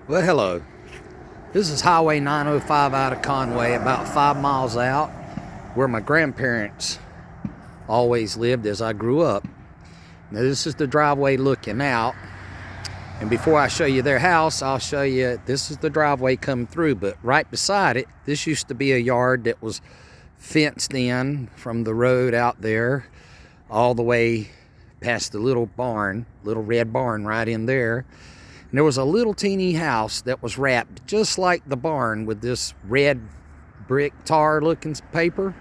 Well, hello. This is Highway 905 out of Conway, about 5 miles out, where my grandparents always lived as I grew up. Now, this is the driveway looking out. And before I show you their house, I'll show you, this is the driveway coming through, but right beside it, this used to be a yard that was fenced in from the road out there all the way past the little barn, little red barn right in there. And there was a little teeny house that was wrapped just like the barn with this red brick tar looking paper.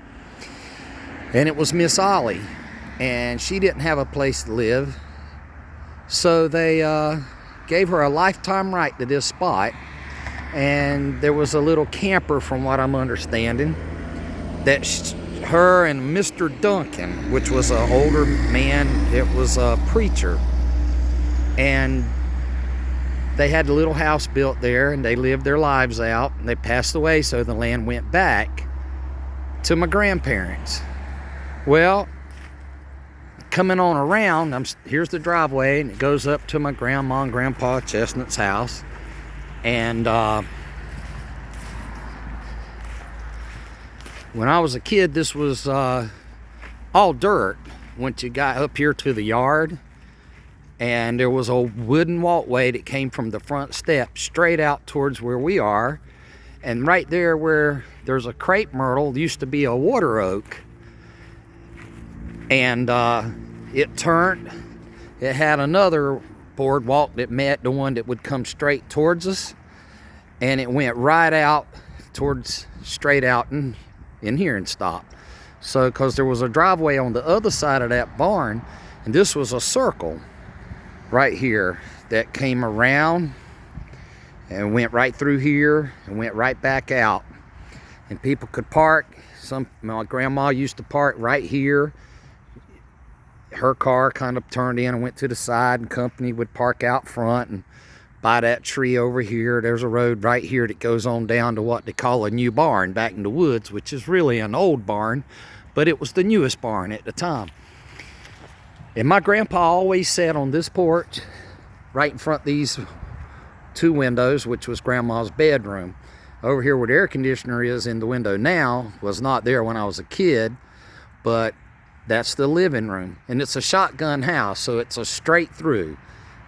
And it was Miss Ollie, and she didn't have a place to live. So they gave her a lifetime right to this spot. And there was a little camper, from what I'm understanding, that her and Mr. Duncan, which was an older man, it was a preacher, and they had a little house built there, and they lived their lives out, and they passed away, so the land went back to my grandparents. Well, coming on around, here's the driveway, and it goes up to my grandma and grandpa Chestnut's house. And when I was a kid, this was all dirt once you got up here to the yard. And there was a wooden walkway that came from the front step straight out towards where we are. And right there where there's a crepe myrtle used to be a water oak. And it turned. It had another boardwalk that met the one that would come straight towards us. And it went right out towards, straight out in here and stopped. So, because there was a driveway on the other side of that barn, and this was a circle right here that came around and went right through here and went right back out, and people could park. My grandma used to park right here. Her car kind of turned in and went to the side, and company would park out front. And by that tree over here, there's a road right here that goes on down to what they call a new barn back in the woods, which is really an old barn, but it was the newest barn at the time. And my grandpa always sat on this porch right in front of these two windows, which was grandma's bedroom. Over here where the air conditioner is in the window now was not there when I was a kid, but that's the living room. And it's a shotgun house, so it's a straight through.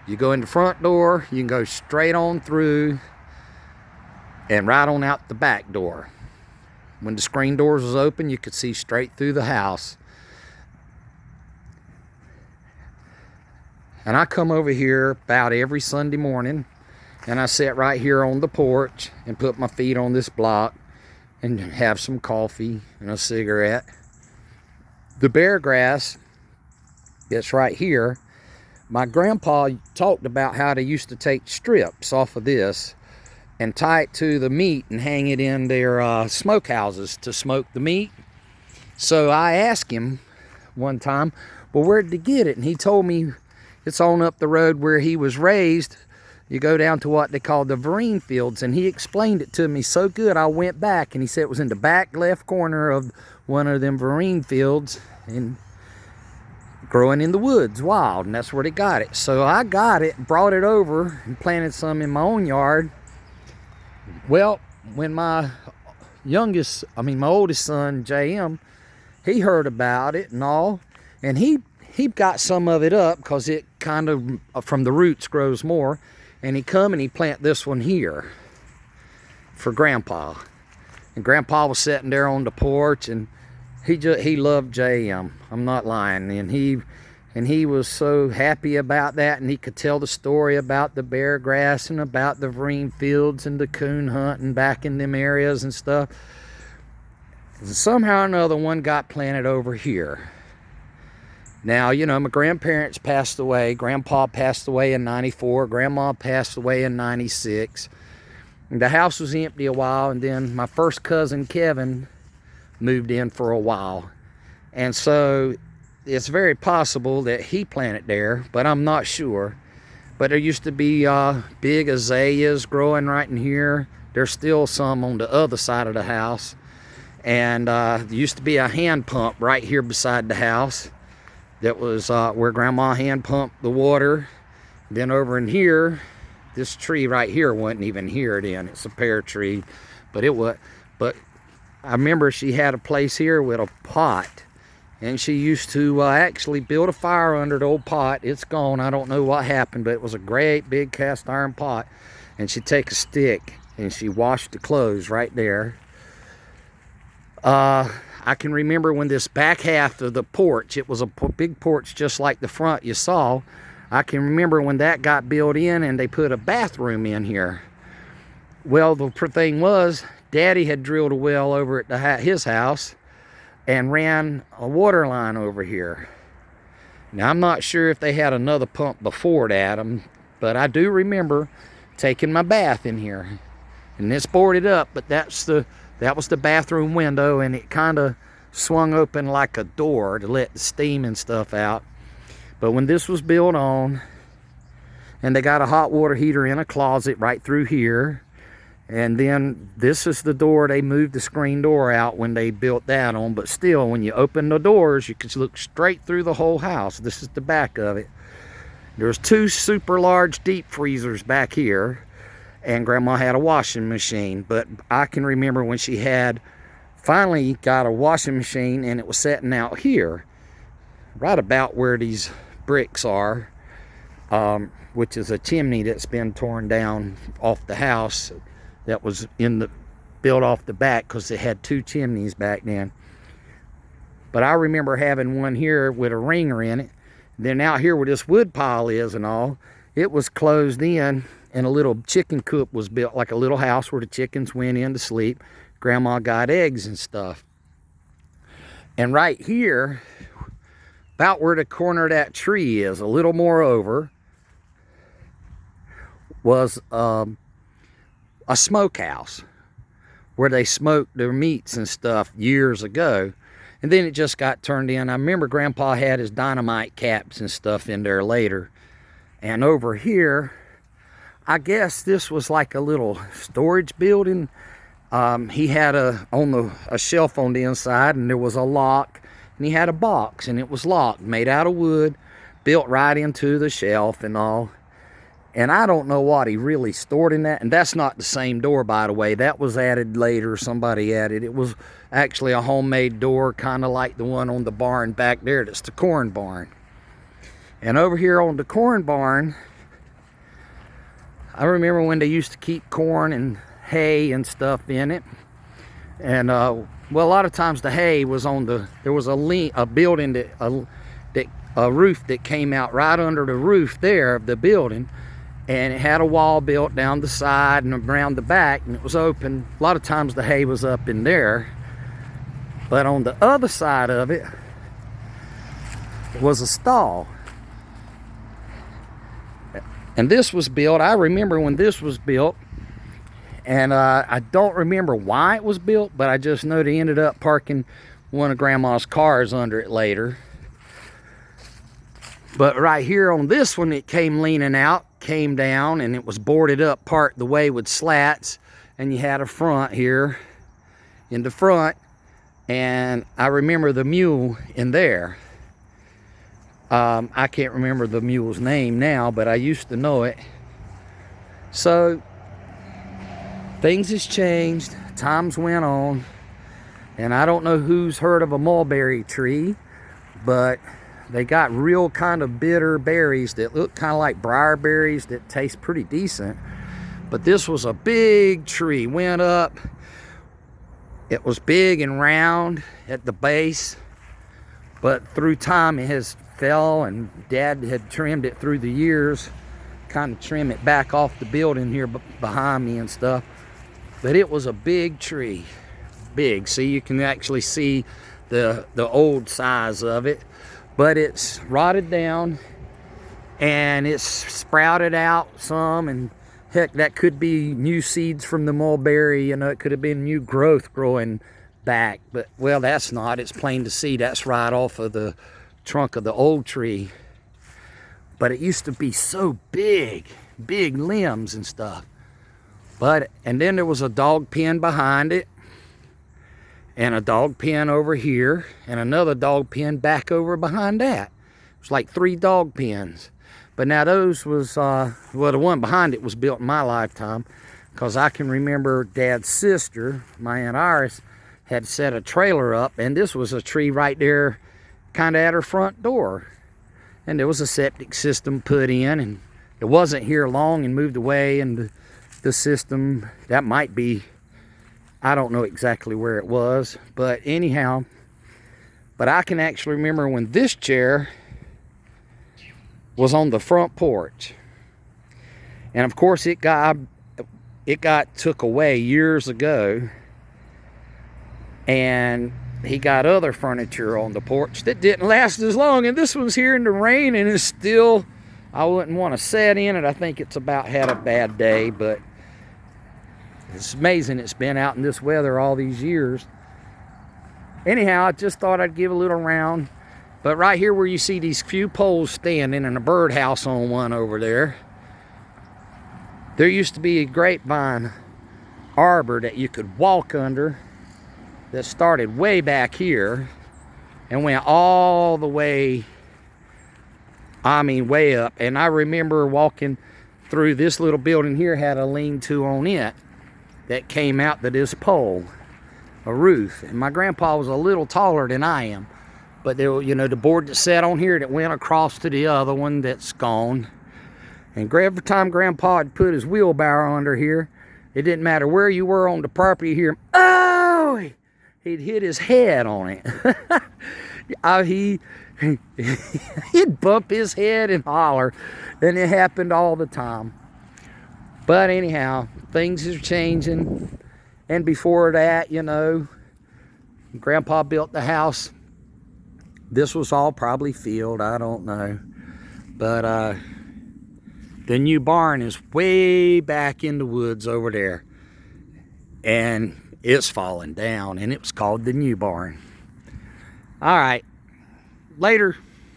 You go in the front door, you can go straight on through and right on out the back door. When the screen doors was open, you could see straight through the house. And I come over here about every Sunday morning, and I sit right here on the porch and put my feet on this block and have some coffee and a cigarette. The bear grass that's right here, my grandpa talked about how they used to take strips off of this and tie it to the meat and hang it in their smokehouses to smoke the meat. So I asked him one time, well, where'd they get it? And he told me it's on up the road where he was raised. You go down to what they call the Vereen fields, and he explained it to me so good. I went back, and he said it was in the back left corner of one of them Vereen fields and growing in the woods, wild, and that's where they got it. So I got it, brought it over, and planted some in my own yard. Well, when my oldest son, JM, he heard about it and all, and he got some of it up because it kind of, from the roots, grows more. And he come and he plant this one here for Grandpa. And Grandpa was sitting there on the porch, and he loved JM. I'm not lying. And he was so happy about that, and he could tell the story about the bear grass and about the Vereen fields and the coon hunting back in them areas and stuff. And somehow or another, one got planted over here. Now, you know, my grandparents passed away. Grandpa passed away in 94. Grandma passed away in 96. The house was empty a while, and then my first cousin, Kevin, moved in for a while. And so it's very possible that he planted there, but I'm not sure. But there used to be big azaleas growing right in here. There's still some on the other side of the house. And there used to be a hand pump right here beside the house. That was where Grandma hand pumped the water. Then over in here, This tree right here wasn't even here then. It's a pear tree, but I remember she had a place here with a pot, and she used to actually build a fire under the old pot. It's gone. I don't know what happened, but it was a great big cast iron pot, and she'd take a stick and she washed the clothes right there. I can remember when this back half of the porch, it was a big porch just like the front you saw. I can remember when that got built in and they put a bathroom in here. Well, the thing was, Daddy had drilled a well over at his house and ran a water line over here. Now, I'm not sure if they had another pump before that, but I do remember taking my bath in here. And it's boarded up, but that was the bathroom window, and it kind of swung open like a door to let the steam and stuff out. But when this was built on, and they got a hot water heater in a closet right through here, and then this is the door. They moved the screen door out when they built that on, but still, when you open the doors, you can look straight through the whole house. This is the back of it. There's 2 super large deep freezers back here, and Grandma had a washing machine. But I can remember when she had finally got a washing machine, and it was sitting out here, right about where these bricks are, which is a chimney that's been torn down off the house that was built off the back, because it had 2 chimneys back then. But I remember having one here with a ringer in it. Then out here where this wood pile is and all, it was closed in, and a little chicken coop was built, like a little house where the chickens went in to sleep. Grandma got eggs and stuff. And right here, about where the corner of that tree is, a little more over, was a smokehouse where they smoked their meats and stuff years ago. And then it just got turned in. I remember Grandpa had his dynamite caps and stuff in there later. And over here, I guess this was like a little storage building. He had a shelf on the inside, and there was a lock, and he had a box, and it was locked, made out of wood, built right into the shelf and all. And I don't know what he really stored in that. And that's not the same door, by the way. That was added later. Somebody added. It was actually a homemade door, kind of like the one on the barn back there. That's the corn barn. And over here on the corn barn, I remember when they used to keep corn and hay and stuff in it. And well, a lot of times the hay was on there was a building a roof that came out right under the roof there of the building. And it had a wall built down the side and around the back, and it was open. A lot of times the hay was up in there. But on the other side of it was a stall. And this was built, I remember when this was built, and I don't remember why it was built, but I just know they ended up parking one of Grandma's cars under it later. But right here on this one, it came leaning out, came down, and it was boarded up part the way with slats, and you had a front here in the front, and I remember the mule in there. I can't remember the mule's name now, but I used to know it. So things has changed, times went on, and I don't know who's heard of a mulberry tree, but they got real kind of bitter berries that look kind of like briar berries that taste pretty decent. But this was a big tree, went up. It was big and round at the base, but through time it has fell, and Dad had trimmed it through the years, kind of trim it back off the building here behind me and stuff. But it was a big tree, big. See, you can actually see the old size of it. But it's rotted down, and it's sprouted out some, and heck, that could be new seeds from the mulberry. You know, it could have been new growth growing back. But, well, that's not. It's plain to see that's right off of the trunk of the old tree. But it used to be so big limbs and stuff. And then there was a dog pen behind it, and a dog pen over here, and another dog pen back over behind that. It was like 3 dog pens. But now those was, well, the one behind it was built in my lifetime, because I can remember Dad's sister, my Aunt Iris, had set a trailer up, and this was a tree right there kind of at her front door. And there was a septic system put in, and it wasn't here long and moved away, and the system, that might be, I don't know exactly where it was, but anyhow, but I can actually remember when this chair was on the front porch. And of course it got took away years ago, and he got other furniture on the porch that didn't last as long, and this one's here in the rain and it's still, I wouldn't want to sit in it. I think it's about had a bad day, but it's amazing it's been out in this weather all these years. Anyhow, I just thought I'd give a little round. But right here where you see these few poles standing and a birdhouse on one over there, there used to be a grapevine arbor that you could walk under that started way back here and went all the way, I mean way up. And I remember walking through this little building here, had a lean-to on it that came out to this pole, a roof. And my grandpa was a little taller than I am. But there were, you know, the board that sat on here that went across to the other one that's gone. And every time Grandpa had put his wheelbarrow under here, it didn't matter where you were on the property here, oh, he'd hit his head on it. He'd bump his head and holler, and it happened all the time. But anyhow, things are changing. And before that, you know, Grandpa built the house. This was all probably field, I don't know. But the new barn is way back in the woods over there. And it's falling down, and it was called the new barn. All right, later.